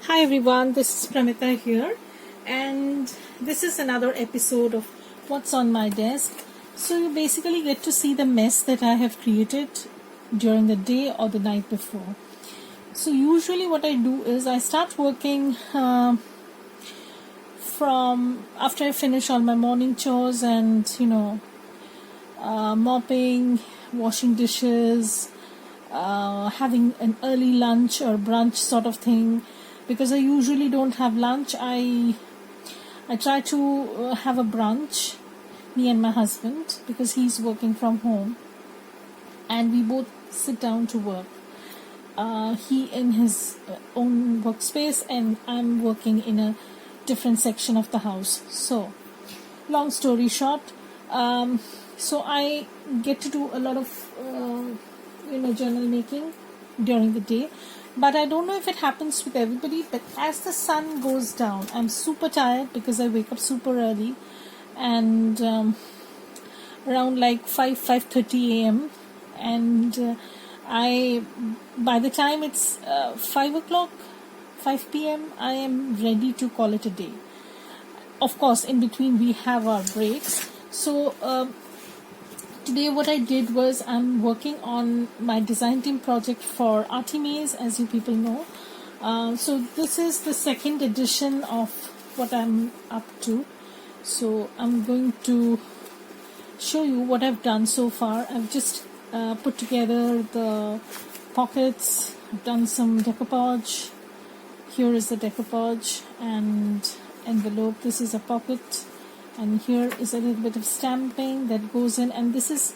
Hi everyone, this is Pramita here, and this is another episode of What's on My Desk. So you basically get to see the mess that I have created during the day or the night before. So usually what I do is I start working from after I finish all my morning chores and mopping, washing dishes, having an early lunch or brunch sort of thing. Because I usually don't have lunch, I try to have a brunch, me and my husband, because he's working from home, and we both sit down to work. He in his own workspace, and I'm working in a different section of the house. So, long story short, so I get to do a lot of journal making during the day. But I don't know if it happens with everybody, but as the sun goes down, I'm super tired because I wake up super early, and around like 5:30 a.m. and by the time it's 5 o'clock, 5 p.m., I am ready to call it a day. Of course, in between we have our breaks. So today what I did was I'm working on my design team project for artymaze, as you people know. So this is the second edition of what I'm up to. So I'm going to show you what I've done so far. I've just put together the pockets. I've done some decoupage. Here is the decoupage and envelope. This is a pocket. And here is a little bit of stamping that goes in, and this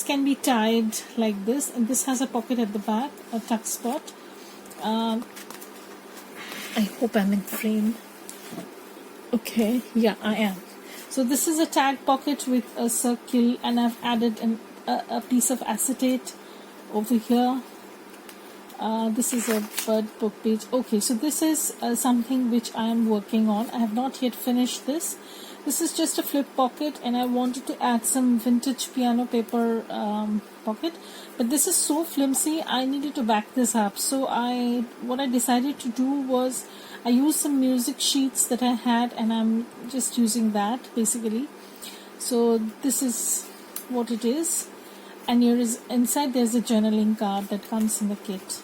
can be tied like this, and this has a pocket at the back, a tuck spot. I hope I'm in frame. Okay, yeah, I am. So this is a tag pocket with a circle, and I've added a piece of acetate over here. This is a bird book page. Okay, so this is something which I am working on. I have not yet finished this. This is just a flip pocket, and I wanted to add some vintage piano paper pocket, but this is so flimsy, I needed to back this up. So what I decided to do was I used some music sheets that I had, and I'm just using that basically. So this is what it is, and here is inside there's a journaling card that comes in the kit.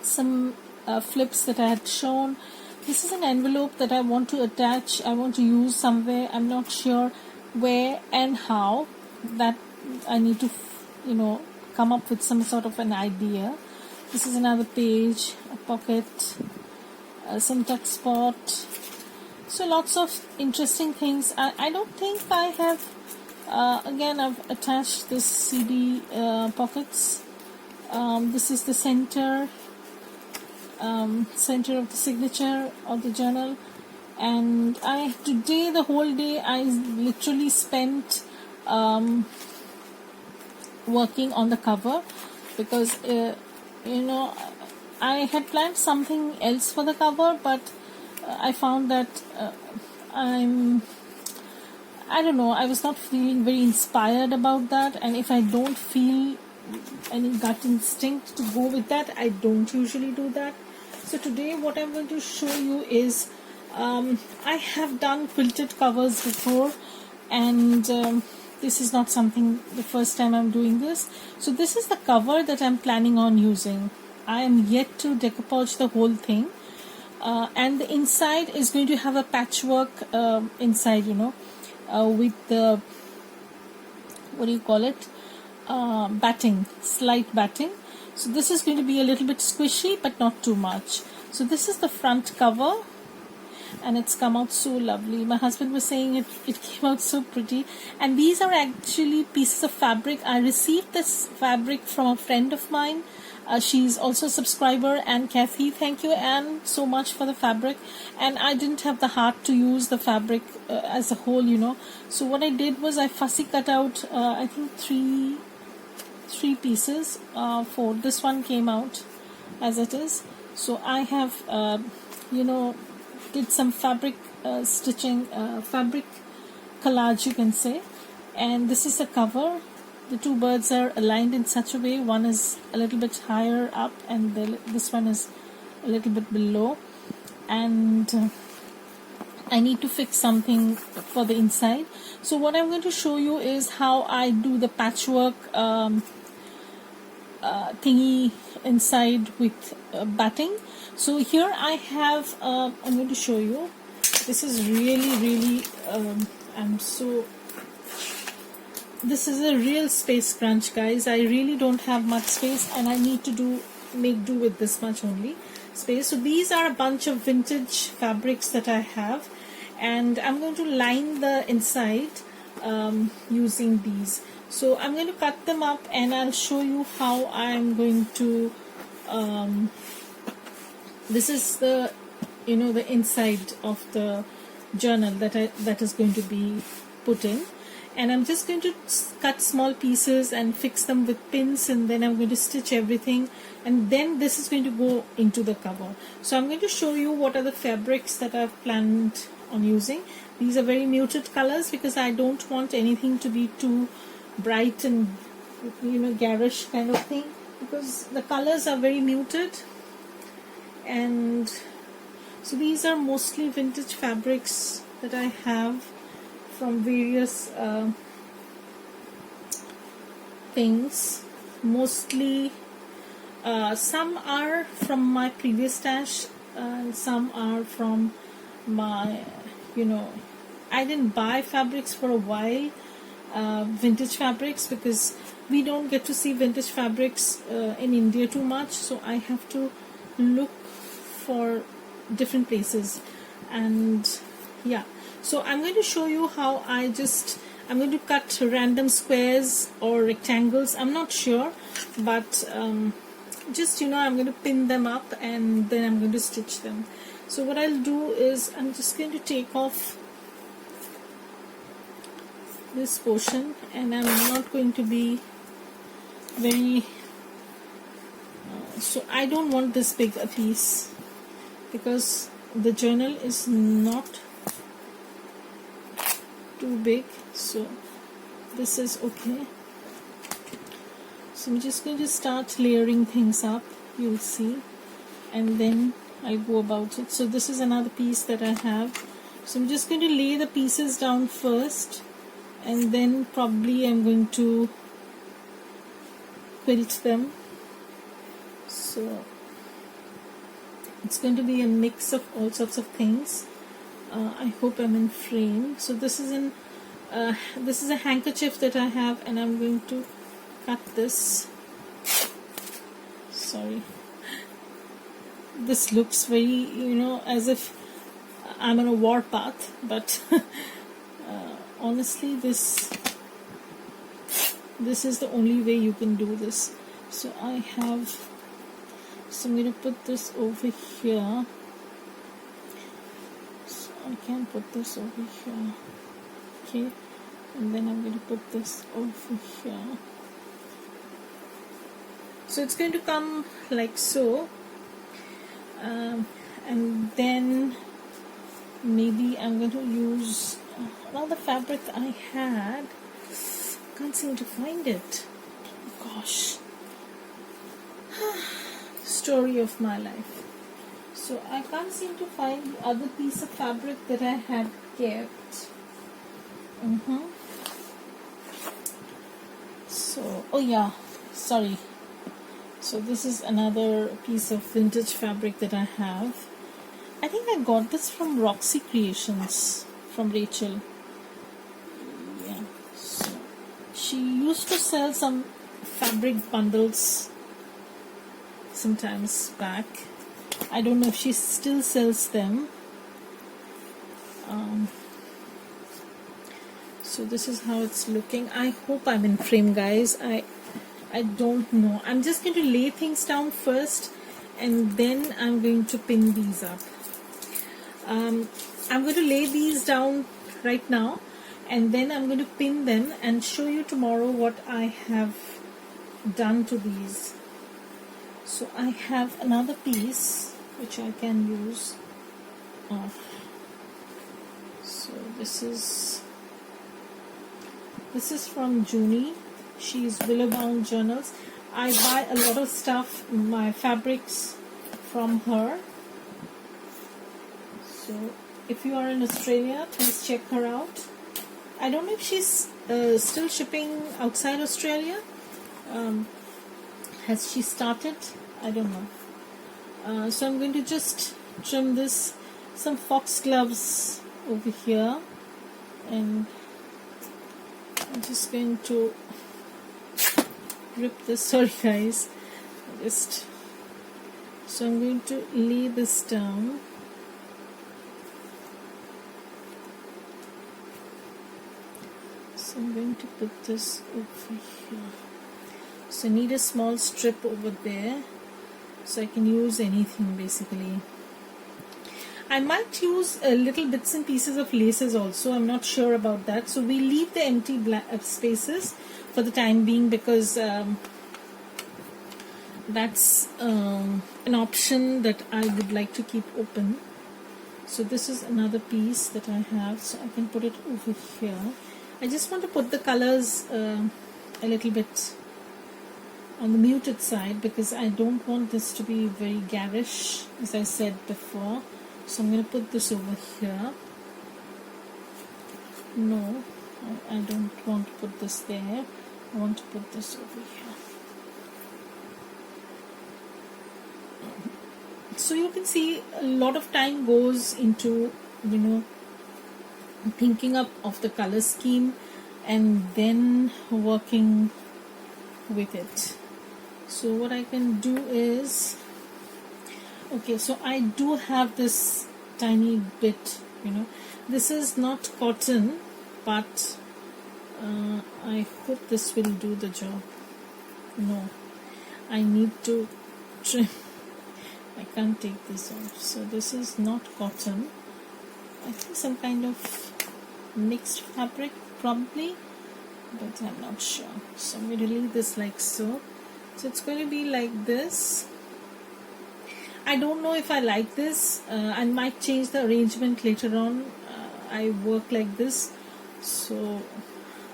Some flips that I had shown. This is an envelope that I want to attach. I want to use somewhere. I'm not sure where and how. That I need to, come up with some sort of an idea. This is another page, a pocket, some tuck spot. So lots of interesting things. I don't think I have. Again, I've attached this CD pockets. This is the center of the signature of the journal, and today the whole day I literally spent working on the cover, because I had planned something else for the cover, but I found that I don't know, I was not feeling very inspired about that, and if I don't feel any gut instinct to go with that, I don't usually do that. So today what I'm going to show you is I have done quilted covers before, and this is not something the first time I'm doing this. So this is the cover that I'm planning on using. I am yet to decoupage the whole thing, and the inside is going to have a patchwork inside, with the, what do you call it, batting, slight batting. So this is going to be a little bit squishy, but not too much. So this is the front cover, and it's come out so lovely. My husband was saying it came out so pretty, and these are actually pieces of fabric. I received this fabric from a friend of mine. She's also a subscriber, and Kathy, thank you Anne so much for the fabric, and I didn't have the heart to use the fabric as a whole, so what I did was I fussy cut out I think three pieces. For this one came out as it is. So I have did some fabric stitching, fabric collage, you can say, and this is the cover. the two birds are aligned in such a way. One is a little bit higher up and this one is a little bit below, and I need to fix something for the inside. So what I'm going to show you is how I do the patchwork thingy inside with batting. So here I have I'm going to show you. This is really this is a real space crunch, guys. I really don't have much space and I need to make do with this much only space. So these are a bunch of vintage fabrics that I have, and I'm going to line the inside using these. So I'm going to cut them up and I'll show you how I'm going to this is the the inside of the journal that is going to be put in, and I'm just going to cut small pieces and fix them with pins, and then I'm going to stitch everything, and then this is going to go into the cover. So I'm going to show you what are the fabrics that I've planned on using. These are very muted colors because I don't want anything to be too bright and garish kind of thing, because the colors are very muted. And so these are mostly vintage fabrics that I have from various things. Mostly some are from my previous stash and some are from my I didn't buy fabrics for a while, vintage fabrics, because we don't get to see vintage fabrics in India too much, so I have to look for different places. And yeah, so I'm going to show you how I'm going to cut random squares or rectangles, I'm not sure, but just I'm going to pin them up and then I'm going to stitch them. So what I'll do is I'm just going to take off this portion, and I'm not going to be very so I don't want this big a piece because the journal is not too big, so this is okay. So I'm just going to start layering things up, you'll see, and then I'll go about it. So this is another piece that I have, so I'm just going to lay the pieces down first, and then probably I'm going to quilt them. So it's going to be a mix of all sorts of things. I hope I'm in frame. So this is a handkerchief that I have, and I'm going to cut this. Sorry, this looks very as if I'm on a war path, but honestly this is the only way you can do this. So I'm going to put this over here. So I can put this over here, okay, and then I'm going to put this over here. So it's going to come like so, and then maybe I'm going to use another fabric I had. Can't seem to find it. Oh, gosh. Story of my life. So I can't seem to find the other piece of fabric that I had kept. So, oh yeah, sorry. So this is another piece of vintage fabric that I have. I think I got this from Roxy Creations, from Rachel. Yeah. So she used to sell some fabric bundles sometimes back. I don't know if she still sells them. So this is how it's looking. I hope I'm in frame, guys. I don't know. I'm just going to lay things down first, and then I'm going to pin these up. I'm going to lay these down right now, and then I'm going to pin them and show you tomorrow what I have done to these. So I have another piece which I can use. So this is from Junie. She's Willow Bound Journals. I buy a lot of stuff, my fabrics, from her. So if you are in Australia, please check her out. I don't know if she's still shipping outside Australia. Has she started? I don't know. So I'm going to just trim this, some foxgloves over here, and I'm just going to rip this. Sorry guys, so I'm going to lay this down. So I'm going to put this over here. So I need a small strip over there, so I can use anything basically. I might use little bits and pieces of laces also. I'm not sure about that. So we leave the empty spaces for the time being, because that's an option that I would like to keep open. So this is another piece that I have, so I can put it over here. I just want to put the colors a little bit on the muted side, because I don't want this to be very garish, as I said before. So I'm going to put this over here. No, I don't want to put this there. I want to put this over here. So you can see a lot of time goes into, you know, thinking up of the color scheme and then working with it. So what I can do is, okay, so I do have this tiny bit, you know, this is not cotton, but I hope this will do the job. No, I need to trim. I can't take this off. So this is not cotton. I think some kind of mixed fabric probably, but I'm not sure. So I'm going to leave this like so. So it's going to be like this. I don't know if I like this. I might change the arrangement later on. I work like this, so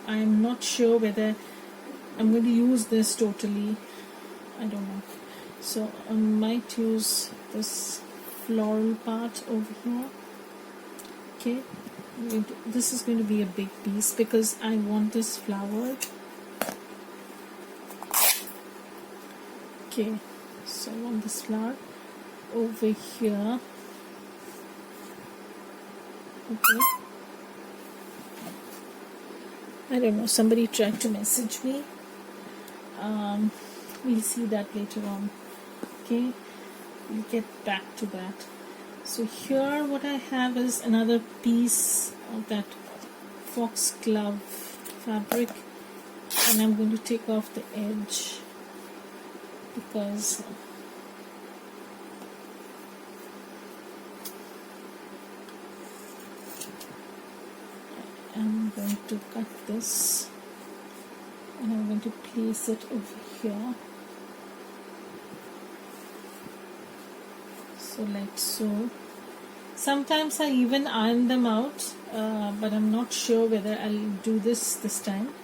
I'm not sure whether I'm going to use this totally. I don't know. So I might use this floral part over here. Okay, this is going to be a big piece because I want this flowered. Okay, so I want this flower over here. Okay, I don't know, somebody tried to message me. We'll see that later on. Okay, we'll get back to that. So here what I have is another piece of that foxglove fabric, and I'm going to take off the edge because I'm going to cut this and I'm going to place it over here. So like so. Sometimes I even iron them out, but I'm not sure whether I'll do this time.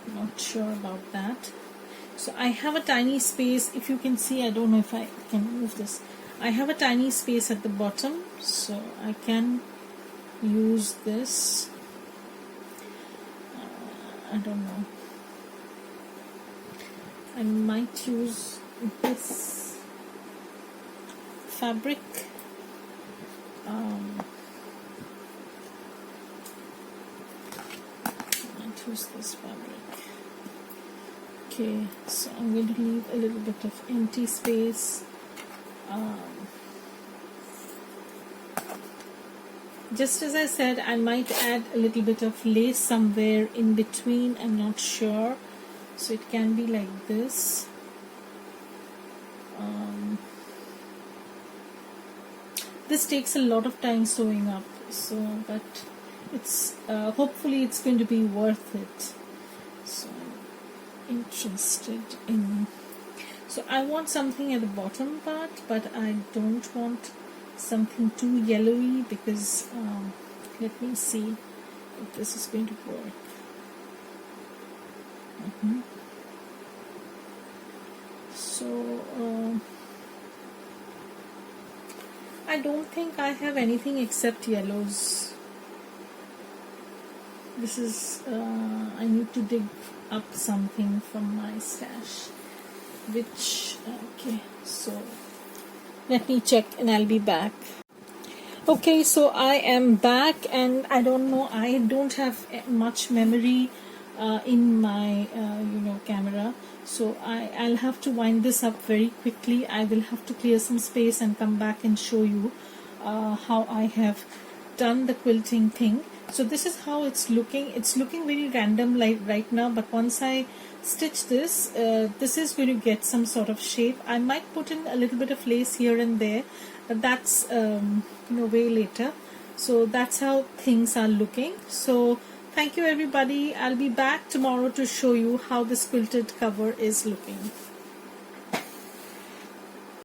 I'm not sure about that. So I have a tiny space. If you can see, I don't know if I can move this. I have a tiny space at the bottom, so I can use this. I don't know. I might use this fabric. I might use this fabric. Okay, so I'm going to leave a little bit of empty space. Just as I said, I might add a little bit of lace somewhere in between. I'm not sure. So it can be like this. This takes a lot of time sewing up, so but it's hopefully it's going to be worth it. So I'm interested in. So I want something at the bottom part, but I don't want something too yellowy because let me see if this is going to work. So I don't think I have anything except yellows. This is I need to dig up something from my stash, which okay, so let me check and I'll be back. Okay, so I am back, and I don't know, I don't have much memory in my camera, so I'll have to wind this up very quickly. I will have to clear some space and come back and show you how I have done the quilting thing. So this is how it's looking. It's looking very random like right now, but once I stitch this, this is going to get some sort of shape. I might put in a little bit of lace here and there, but that's way later. So that's how things are looking. So thank you everybody. I'll be back tomorrow to show you how this quilted cover is looking.